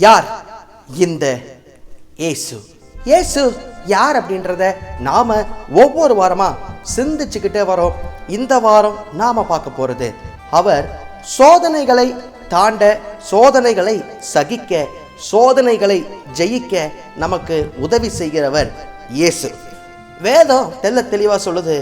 யார் இந்த இயேசு? இயேசு யார் அப்படின்றத நாம ஒவ்வொரு வாரமா சிந்திச்சுக்கிட்டே வரோம். இந்த வாரம் நாம பார்க்க போறது, அவர் சோதனைகளை தாண்ட, சோதனைகளை சகிக்க, சோதனைகளை ஜெயிக்க நமக்கு உதவி செய்கிறவர் இயேசு. வேதம் தெளிவா சொல்லுது,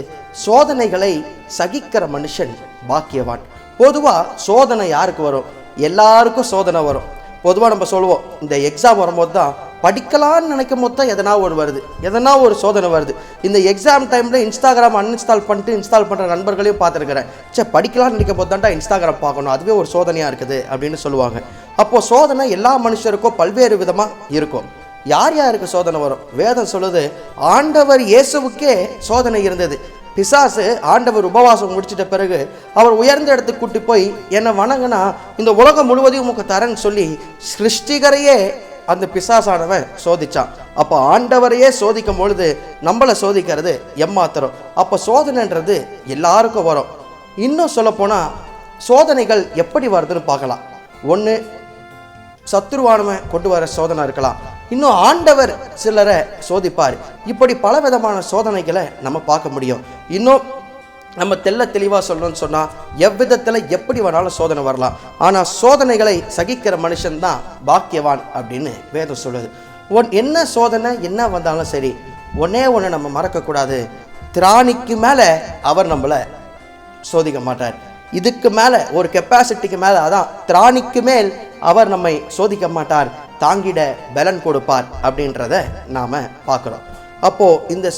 சோதனைகளை சகிக்கிற மனுஷன் பாக்கியவான். பொதுவா சோதனை யாருக்கு வரும்? எல்லாருக்கும் சோதனை வரும். பொதுவாக நம்ம சொல்லுவோம், இந்த எக்ஸாம் வரும்போது தான், படிக்கலான்னு நினைக்கும் போது தான் எதனா ஒரு வருது, எதனா ஒரு சோதனை வருது. இந்த எக்ஸாம் டைமில் இன்ஸ்டாகிராம் அன்இன்ஸ்டால் பண்ணிட்டு இன்ஸ்டால் பண்ணுற நண்பர்களையும் பார்த்துருக்கிறேன். படிக்கலான்னு நினைக்கும் போது தான்டா இன்ஸ்டாகிராம் பார்க்கணும், அதுவே ஒரு சோதனையாக இருக்குது அப்படின்னு சொல்லுவாங்க. அப்போது சோதனை எல்லா மனுஷருக்கும் பல்வேறு விதமாக இருக்கும். யார் யாருக்கு சோதனை வரும்? வேதம் சொல்லுது, ஆண்டவர் இயேசுவுக்கே சோதனை இருந்தது. பிசாசு ஆண்டவர் உபவாசம் முடிச்சிட்ட பிறகு அவர் உயர்ந்த இடத்துக்கு கூட்டி போய், என்னை வணங்கினா இந்த உலகம் முழுவதையும் உமக்கு தரேன்னு சொல்லி சிருஷ்டிகரையே அந்த பிசாசானவன் சோதிச்சான். அப்போ ஆண்டவரையே சோதிக்கும் பொழுது நம்மளை சோதிக்கிறது எம்மாத்திரம். அப்போ சோதனைன்றது எல்லாருக்கும் வரும். இன்னும் சொல்ல போனால் சோதனைகள் எப்படி வருதுன்னு பார்க்கலாம். ஒன்று, சத்துருவானவன் கொண்டு வர சோதனை இருக்கலாம். இன்னும் ஆண்டவர் சிலரை சோதிப்பார். இப்படி பல விதமான சோதனைகளை நம்ம பார்க்க முடியும். இன்னும் நம்ம தெளிவாக சொல்லணும்னு சொன்னால், எவ்விதத்தில் எப்படி வேணாலும் சோதனை வரலாம். ஆனால் சோதனைகளை சகிக்கிற மனுஷன்தான் பாக்கியவான் அப்படின்னு வேதம் சொல்லுது. என்ன சோதனை என்ன வந்தாலும் சரி, ஒன்னே ஒன்று நம்ம மறக்கக்கூடாது, திராணிக்கு மேலே அவர் நம்மளை சோதிக்க மாட்டார். இதுக்கு மேலே ஒரு கெப்பாசிட்டிக்கு மேலே, அதான் திராணிக்கு மேல் அவர் நம்மை சோதிக்க மாட்டார், தாங்கிட பலன் கொடுப்பார் அப்படின்றத நாம் பார்க்குறோம். அப்போது இந்த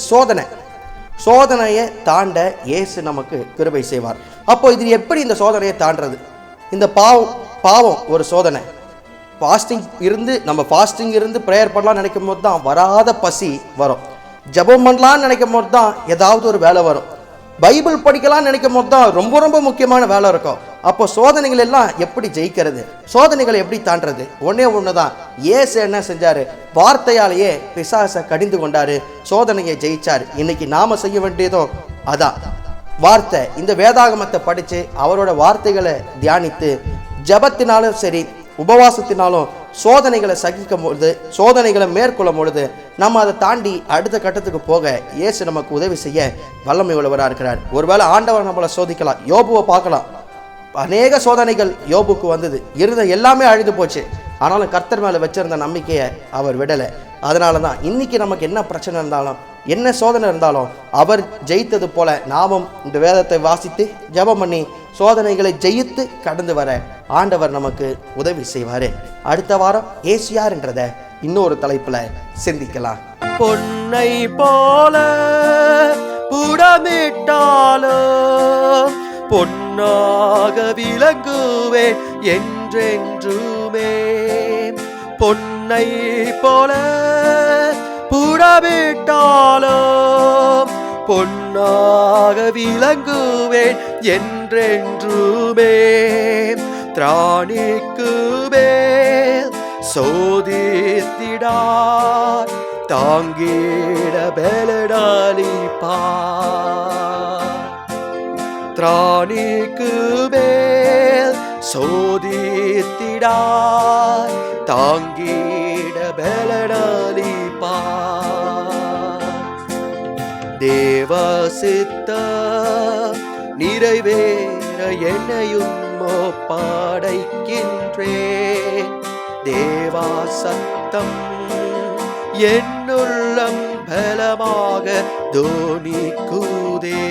சோதனையை தாண்ட இயேசு நமக்கு கிருபை செய்வார். அப்போது இது எப்படி இந்த சோதனையை தாண்டது? இந்த பாவம் ஒரு சோதனை. ஃபாஸ்டிங் இருந்து ப்ரேயர் பண்ணலாம்னு நினைக்கும் போது தான் வராத பசி வரும். ஜெபம் பண்ணலான்னு நினைக்கும் போது தான் ஏதாவது ஒரு வேலை வரும். பைபிள் படிக்கலாம்னு நினைக்கும் போது தான் ரொம்ப ரொம்ப முக்கியமான வேலை இருக்கும். அப்போ சோதனைகள் எல்லாம் எப்படி ஜெயிக்கிறது, சோதனைகளை எப்படி தாண்டது? ஒன்று தான், இயேசு என்ன செஞ்சாரு? வார்த்தையாலேயே பிசாசை கடிந்து கொண்டாரு, சோதனையை ஜெயிச்சார். இன்னைக்கு நாம செய்ய வேண்டியதும் அதான், வார்த்தை. இந்த வேதாகமத்தை படித்து அவரோட வார்த்தைகளை தியானித்து ஜெபத்தினாலும் சரி உபவாசத்தினாலும் சோதனைகளை சகிக்கும் பொழுது, சோதனைகளை மேற்கொள்ளும் பொழுது நம்ம அதை தாண்டி அடுத்த கட்டத்துக்கு போக இயேசு நமக்கு உதவி செய்ய வல்லமை உள்ளவராக இருக்கிறார். ஒருவேளை ஆண்டவர் நம்மளை சோதிக்கலாம். யோபுவை பார்க்கலாம், அநேக சோதனைகள் யோபுக்கு வந்தது, இருந்த எல்லாமே அழிந்து போச்சு. ஆனாலும் கர்த்தர் மேலே வச்சிருந்த நம்பிக்கையை அவர் விடலை. அதனால தான் இன்னைக்கு நமக்கு என்ன பிரச்சனை இருந்தாலும், என்ன சோதனை இருந்தாலும், அவர் ஜெயித்தது போல நாமும் இந்த வேதத்தை வாசித்து ஜெபம் பண்ணி சோதனைகளை ஜெயித்து கடந்து வர ஆண்டவர் நமக்கு உதவி செய்வார். அடுத்த வாரம் இயேசு யார்ன்றத இன்னொரு தலைப்புல சிந்திக்கலாம். பொன்னை போல புடமிட்டாலும் பொன்னாக விளங்குவேன் என்றென்றுமே. பொன்னை போல புடமிட்டாலும் பொன்னாக விளங்குவேன் என்றென்றுமே. திராணிக்கு மேல் சோதித்திடார், தாங்கிட பலனளிப்பார். திராணிக்கு மேல் சோதித்திடார், தாங்கிட பலனளிப்பார். தேவ சித்தம் நிறைவேற என்னையும் ஒப்படைக்கின்றேன். தேவா சத்தம் என்னுள்ளம் பலமாக தோனிக்குதே.